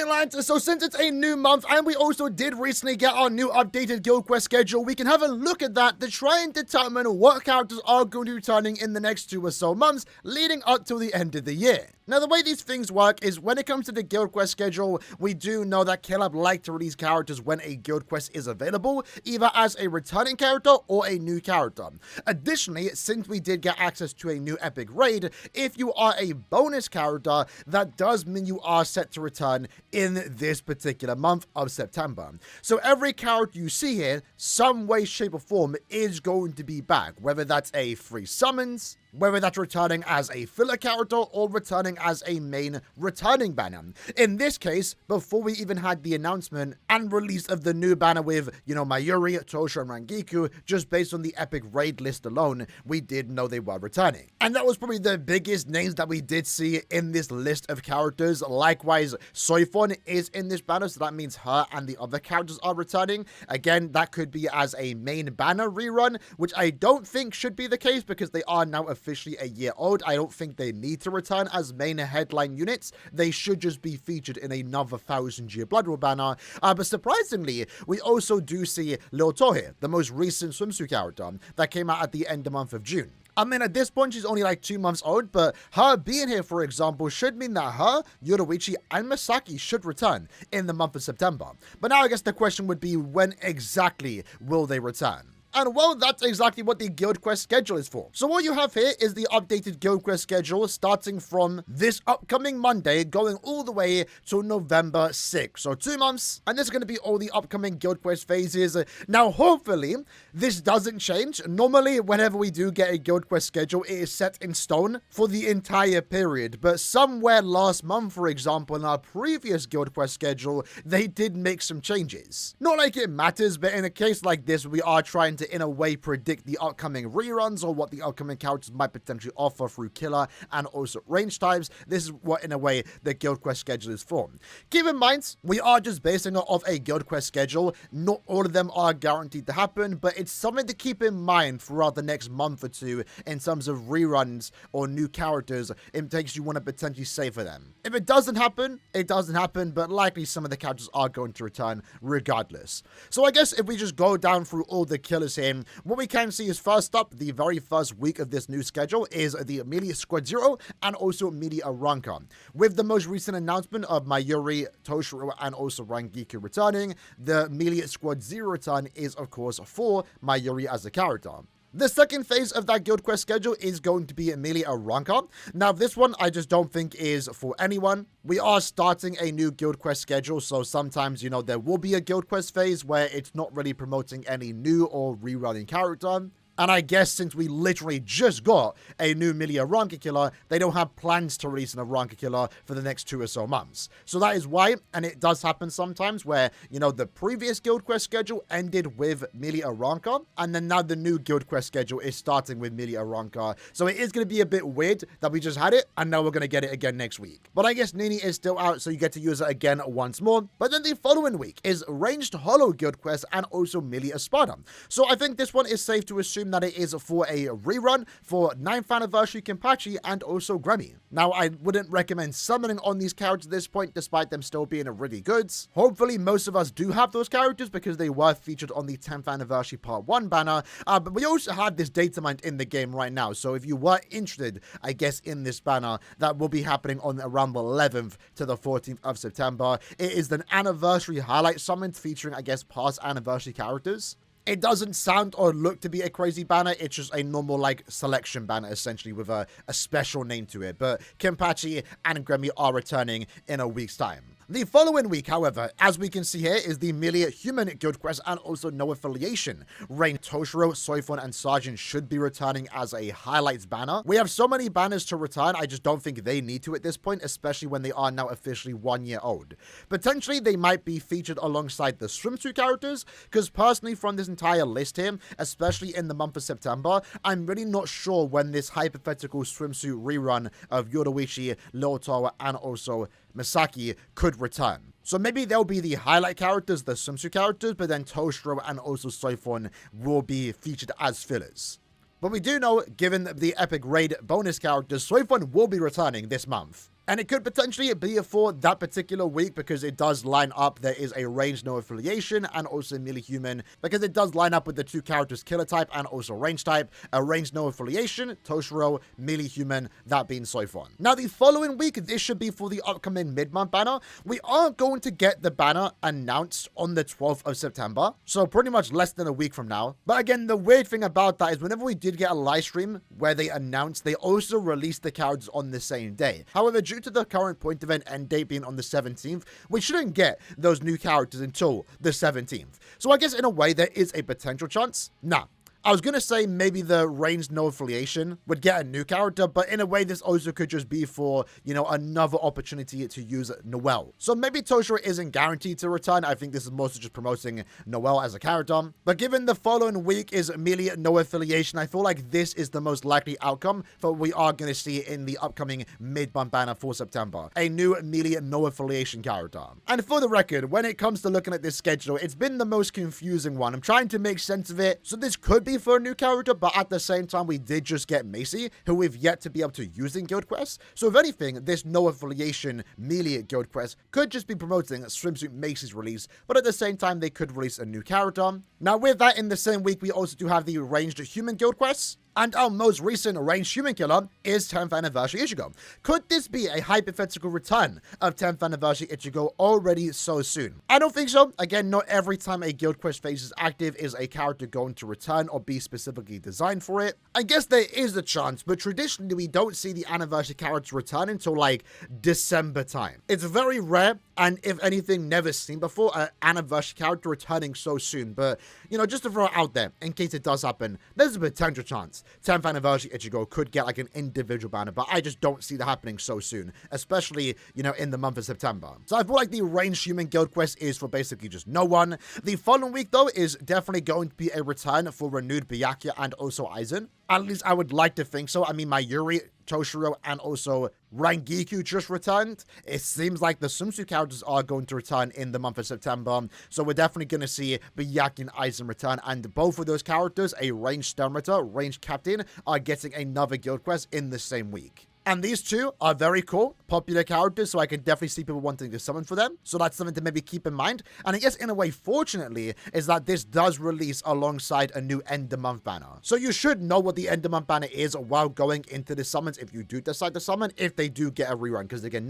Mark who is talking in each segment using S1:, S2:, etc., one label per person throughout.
S1: Alright lads, so since it's a new month and we also did recently get our new updated Guild Quest schedule, we can have a look at that to try and determine what characters are going to be returning in the next 2 or so months leading up to the end of the year. Now, the way these things work is when it comes to the Guild Quest schedule, we do know that Killab like to release characters when a Guild Quest is available, either as a returning character or a new character. Additionally, since we did get access to a new epic raid, if you are a bonus character, that does mean you are set to return in this particular month of September. So every character you see here, some way, shape, or form is going to be back, whether that's a free summons, whether that's returning as a filler character or returning as a main returning banner. In this case, before we even had the announcement and release of the new banner with, Mayuri, Tosha, and Rangiku, just based on the epic raid list alone, we did know they were returning. And that was probably the biggest names that we did see in this list of characters. Likewise, Soifon is in this banner, so that means her and the other characters are returning. Again, that could be as a main banner rerun, which I don't think should be the case because they are now officially a year old. I don't think they need to return as main headline units. They should just be featured in another 1000-year Blood War banner. But surprisingly, we also do see Lil Tohe, the most recent swimsuit character that came out at the end of the month of June. I mean, at this point, she's only like 2 months old, but her being here, for example, should mean that her, Yoruichi, and Misaki should return in the month of September. But now I guess the question would be, when exactly will they return? And well, that's exactly what the Guild Quest schedule is for. So what you have here is the updated Guild Quest schedule starting from this upcoming Monday, going all the way to November 6th. So 2 months, and this is going to be all the upcoming Guild Quest phases. Now, hopefully, this doesn't change. Normally, whenever we do get a Guild Quest schedule, it is set in stone for the entire period. But somewhere last month, for example, in our previous Guild Quest schedule, they did make some changes. Not like it matters, but in a case like this, we are trying to in a way predict the upcoming reruns or what the upcoming characters might potentially offer through killer and also range types. This is what in a way the Guild Quest schedule is for. Keep in mind, we are just basing it off a Guild Quest schedule. Not all of them are guaranteed to happen, but it's something to keep in mind throughout the next month or two in terms of reruns or new characters in case you want to potentially save for them. If it doesn't happen, it doesn't happen, but likely some of the characters are going to return regardless. So I guess if we just go down through all the killers here, what we can see is first up, the very first week of this new schedule is the Immediate Squad Zero and also Immediate Aranka. With the most recent announcement of Mayuri, Toshiro, and also Rangiku returning, the Immediate Squad Zero return is of course for Mayuri as a character. The second phase of that Guild Quest schedule is going to be Immediate Aranka. Now, this one I just don't think is for anyone. We are starting a new Guild Quest schedule, so sometimes, there will be a Guild Quest phase where it's not really promoting any new or rerunning character. And I guess since we literally just got a new Immediate Aranka killer, they don't have plans to release an Aranka killer for the next 2 or so months. So that is why, and it does happen sometimes where, the previous Guild Quest schedule ended with Immediate Aranka, and then now the new Guild Quest schedule is starting with Immediate Aranka. So it is going to be a bit weird that we just had it, and now we're going to get it again next week. But I guess Nini is still out, so you get to use it again once more. But then the following week is Ranged Hollow Guild Quest and also Immediate Espada. So I think this one is safe to assume that it is for a rerun for 9th anniversary Kenpachi and also Grammy. Now, I wouldn't recommend summoning on these characters at this point, despite them still being really good. Hopefully, most of us do have those characters because they were featured on the 10th anniversary Part 1 banner. But we also have this data mined in the game right now. So if you were interested, I guess, in this banner, that will be happening on around the 11th to the 14th of September. It is an anniversary highlight summon featuring, I guess, past anniversary characters. It doesn't sound or look to be a crazy banner. It's just a normal, selection banner, essentially, with a special name to it. But Kenpachi and Grammy are returning in a week's time. The following week, however, as we can see here, is the Immediate Human Guild Quest and also no affiliation. Rain, Toshiro, Soifon, and Sergeant should be returning as a highlights banner. We have so many banners to return, I just don't think they need to at this point, especially when they are now officially 1 year old. Potentially, they might be featured alongside the swimsuit characters, because personally, from this entire list here, especially in the month of September, I'm really not sure when this hypothetical swimsuit rerun of Yoruichi, Lyoto, and also Misaki could return. So maybe they'll be the highlight characters, the swimsuit characters, but then Toshiro and also Soifon will be featured as fillers. But we do know, given the epic raid bonus characters, Soifon will be returning this month. And it could potentially be for that particular week because it does line up. There is a range no affiliation and also melee human because it does line up with the two characters killer type and also range type. A range no affiliation, Toshiro, melee human, that being Soifon. Now the following week, this should be for the upcoming mid-month banner. We are going to get the banner announced on the 12th of September. So pretty much less than a week from now. But again, the weird thing about that is whenever we did get a live stream where they announced, they also released the characters on the same day. However, due to the current point event end date being on the 17th, we shouldn't get those new characters until the 17th. So I guess in a way there is a potential chance. Nah. I was going to say maybe the ranged no affiliation would get a new character, but in a way this also could just be for, you know, another opportunity to use Noelle. So maybe Toshiro isn't guaranteed to return. I think this is mostly just promoting Noelle as a character. But given the following week is melee no affiliation, I feel like this is the most likely outcome for what we are going to see in the upcoming mid-month banner for September. A new melee no affiliation character. And for the record, when it comes to looking at this schedule, it's been the most confusing one. I'm trying to make sense of it. So this could be for a new character, but at the same time we did just get Macy, who we've yet to be able to use in Guild Quest. So if anything, this no affiliation melee Guild Quest could just be promoting Swimsuit Macy's release, but at the same time they could release a new character. Now with that, in the same week we also do have the ranged human Guild Quest. And our most recent ranged human killer is 10th Anniversary Ichigo. Could this be a hypothetical return of 10th Anniversary Ichigo already so soon? I don't think so. Again, not every time a Guild Quest phase is active is a character going to return or be specifically designed for it. I guess there is a chance, but traditionally we don't see the Anniversary characters return until like December time. It's very rare, and if anything, never seen before, an Anniversary character returning so soon. But, you know, just to throw it out there, in case it does happen, there's a potential chance 10th Anniversary Ichigo could get like an individual banner, but I just don't see that happening so soon, especially, you know, in the month of September. So I feel like the ranged human Guild Quest is for basically just no one. The following week, though, is definitely going to be a return for renewed Byakuya and also Aizen. At least I would like to think so. I mean, Mayuri, Toshiro, and also Rangiku just returned. It seems like the swimsuit characters are going to return in the month of September. So we're definitely going to see Byakuya and Aizen return. And both of those characters, a ranged Sternritter, ranged Captain, are getting another Guild Quest in the same week. And these two are very cool, popular characters, so I can definitely see people wanting to summon for them. So that's something to maybe keep in mind. And I guess in a way, fortunately, is that this does release alongside a new end of month banner. So you should know what the end of month banner is while going into the summons if you do decide to summon, if they do get a rerun. Because again,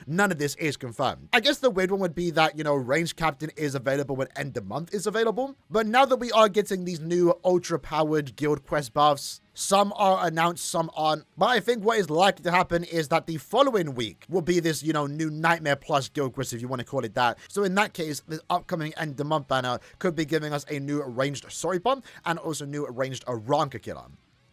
S1: none of this is confirmed. I guess the weird one would be that, you know, Range Captain is available when end of month is available. But now that we are getting these new ultra-powered Guild Quest buffs, some are announced, some aren't. But I think what is likely to happen is that the following week will be this, you know, new Nightmare Plus Guild Quest, if you want to call it that. So in that case, the upcoming end of month banner could be giving us a new ranged Soripon and also new ranged Aranka killer.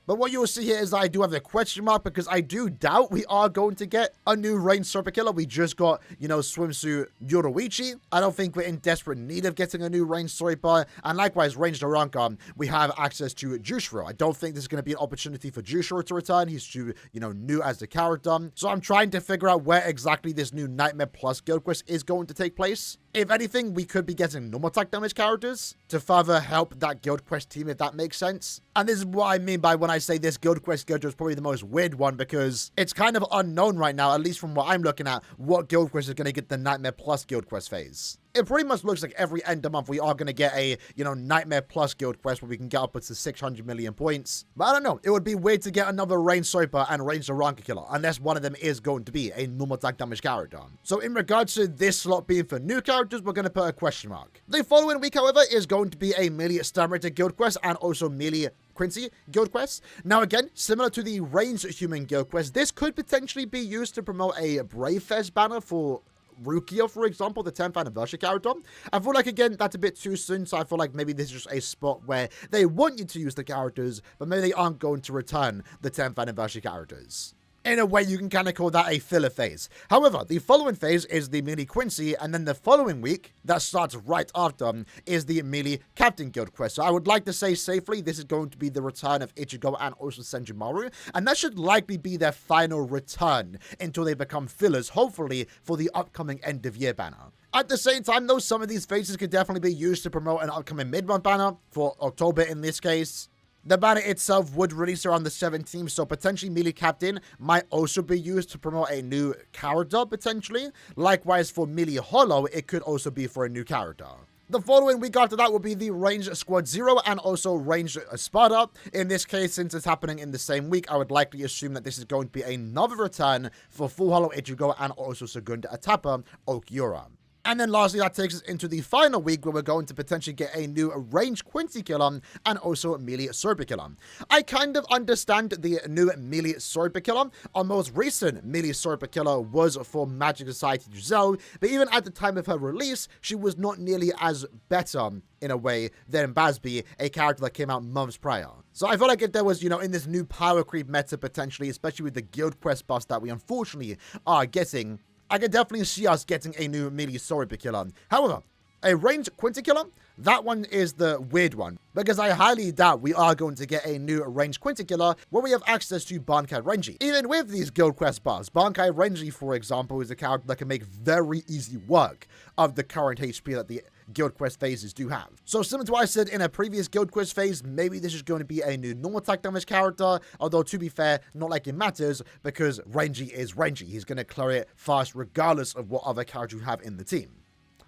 S1: But what you will see here is that I do have a question mark because I do doubt we are going to get a new ranged super killer. We just got, you know, swimsuit Yoruichi. I don't think we're in desperate need of getting a new ranged Soripa. And likewise, ranged Aranka, we have access to Jushiro. I don't think this is going to be an opportunity for Jushiro to return. He's too, you know, new as the character. So I'm trying to figure out where exactly this new Nightmare Plus Guild Quest is going to take place. If anything, we could be getting normal attack damage characters to further help that Guild Quest team, if that makes sense. And this is what I mean by when I say this Guild Quest schedule is probably the most weird one, because it's kind of unknown right now, at least from what I'm looking at, what Guild Quest is going to get the Nightmare Plus Guild Quest phase. It pretty much looks like every end of month we are going to get a, you know, Nightmare Plus Guild Quest where we can get upwards to 600 million points. But I don't know. It would be weird to get another ranged Soipa and ranged Aranka killer, unless one of them is going to be a normal attack damage character. So in regards to this slot being for new characters, we're going to put a question mark. The following week, however, is going to be a melee Stamrator Guild Quest and also melee Quincy Guild Quest. Now again, similar to the ranged human Guild Quest, this could potentially be used to promote a Brave Fest banner for Rukia, for example, the 10th anniversary character. I feel like, again, that's a bit too soon, so I feel like maybe this is just a spot where they want you to use the characters, but maybe they aren't going to return the 10th anniversary characters. In a way, you can kind of call that a filler phase. However, the following phase is the Melee Quincy, and then the following week, that starts right after, is the Melee Captain Guild Quest. So I would like to say safely, this is going to be the return of Ichigo and also Senjumaru, and that should likely be their final return until they become fillers, hopefully, for the upcoming end-of-year banner. At the same time, though, some of these phases could definitely be used to promote an upcoming mid-month banner, for October in this case. The banner itself would release around the 17th, so potentially Melee Captain might also be used to promote a new character, potentially. Likewise, for Melee Hollow, it could also be for a new character. The following week after that will be the Range Squad 0 and also Range Sparta. In this case, since it's happening in the same week, I would likely assume that this is going to be another return for Full Hollow Ichigo and also Segunda Etapa Okiura. And then lastly, that takes us into the final week where we're going to potentially get a new Range Quincy Killer and also Melee Super Killer. I kind of understand the new Melee Super Killer. Our most recent Melee Super Killer was for Magic Society Giselle, but even at the time of her release, she was not nearly as better in a way than Basby, a character that came out months prior. So I feel like if there was, in this new power creep meta potentially, especially with the Guild Quest buffs that we unfortunately are getting, I can definitely see us getting a new Melee Super Killer. However, a Range Quincy Killer, that one is the weird one, because I highly doubt we are going to get a new Range Quincy Killer where we have access to Bankai Renji. Even with these Guild Quest buffs, Bankai Renji, for example, is a character that can make very easy work of the current HP that the Guild Quest phases do have. So similar to what I said in a previous Guild Quest phase, maybe this is going to be a new normal attack damage character, although to be fair, not like it matters, because Renji is Renji. He's going to clear it fast regardless of what other character you have in the team.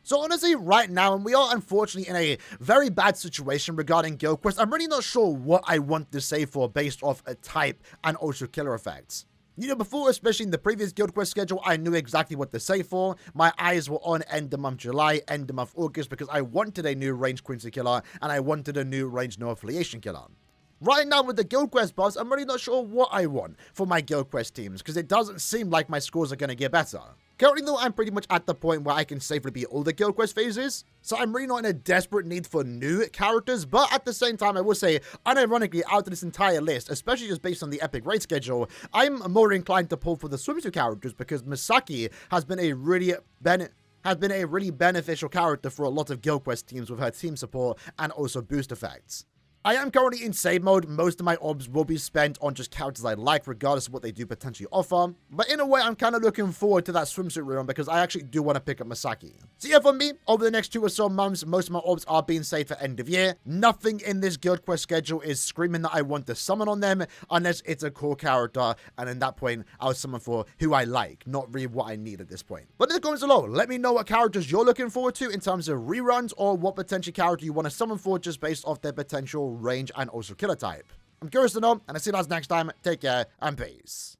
S1: So honestly, right now, and we are unfortunately in a very bad situation regarding Guild Quest, I'm really not sure what I want to say for based off a type and also killer effects. Before, especially in the previous Guild Quest schedule, I knew exactly what to say for. My eyes were on end of month July, end of month August, because I wanted a new Range Quincy Killer, and I wanted a new Range No Affiliation Killer. Right now, with the Guild Quest buffs, I'm really not sure what I want for my Guild Quest teams, because it doesn't seem like my scores are going to get better. Currently, though, I'm pretty much at the point where I can safely beat all the Guild Quest phases, so I'm really not in a desperate need for new characters, but at the same time, I will say, unironically, out of this entire list, especially just based on the epic raid schedule, I'm more inclined to pull for the swimsuit characters, because Misaki has been a really beneficial character for a lot of Guild Quest teams with her team support and also boost effects. I am currently in save mode. Most of my orbs will be spent on just characters I like, regardless of what they do potentially offer. But in a way, I'm kind of looking forward to that swimsuit rerun because I actually do want to pick up Misaki. So yeah, for me, over the next 2 or so months, most of my orbs are being saved for end of year. Nothing in this Guild Quest schedule is screaming that I want to summon on them, unless it's a core character, and at that point, I'll summon for who I like, not really what I need at this point. But in the comments below, let me know what characters you're looking forward to in terms of reruns, or what potential character you want to summon for just based off their potential range and also killer type. I'm curious to know, and I'll see you guys next time. Take care and peace.